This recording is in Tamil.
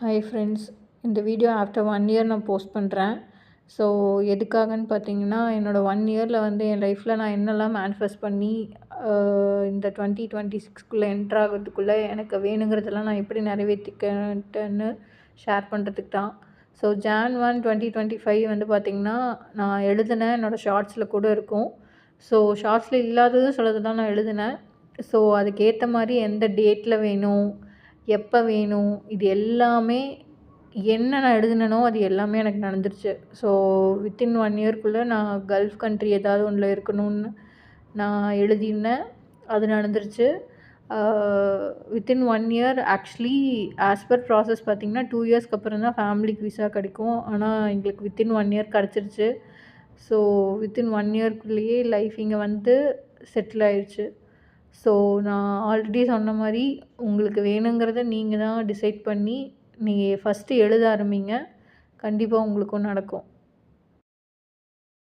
ஹாய் ஃப்ரெண்ட்ஸ், இந்த வீடியோ ஆஃப்டர் 1 இயர் நான் போஸ்ட் பண்ணுறேன். ஸோ எதுக்காகன்னு பார்த்தீங்கன்னா, என்னோடய 1 இயரில் வந்து என் லைஃப்பில் நான் என்னெல்லாம் மேனிஃபெஸ்ட் பண்ணி இந்த 2026க்குள்ளே என்ட்ரு ஆகிறதுக்குள்ளே எனக்கு வேணுங்கிறதெல்லாம் நான் எப்படி நிறைவேற்றிக்கிட்டேன்னு ஷேர் பண்ணுறதுக்கு தான். ஸோ Jan 1, 2025 வந்து பார்த்திங்கன்னா, நான் எழுதினேன். என்னோடய ஷார்ட்ஸில் கூட இருக்கும். ஸோ ஷார்ட்ஸில் இல்லாததும் சிலதெல்லாம் நான் எழுதினேன். ஸோ அதுக்கேற்ற மாதிரி எந்த டேட்டில் வேணும், எப்போ வேணும், இது எல்லாமே என்ன நான் எழுதினேனோ அது எல்லாமே எனக்கு நடந்துருச்சு. ஸோ வித்தின் 1 இயர்க்குள்ளே நான் கல்ஃப் கண்ட்ரி ஏதாவது ஒன்றில் இருக்கணும்னு நான் எழுதியிருந்தேன். அது நடந்துருச்சு. Within 1 year actually as per process பார்த்திங்கன்னா 2 இயர்ஸ்க்கு அப்புறம் தான் ஃபேமிலிக்கு விசா கிடைக்கும். ஆனால் எங்களுக்கு வித்தின் 1 இயர் கிடச்சிருச்சு. ஸோ வித்தின் 1 இயர்க்குள்ளேயே லைஃப் இங்கே வந்து செட்டில் ஆயிடுச்சு. ஸோ நான் ஆல்ரெடி சொன்ன மாதிரி உங்களுக்கு வேணுங்கிறத நீங்கள் தான் டிசைட் பண்ணி நீங்கள் ஃபஸ்ட்டு எழுத ஆரம்பிங்க. கண்டிப்பாக உங்களுக்கும் நடக்கும்.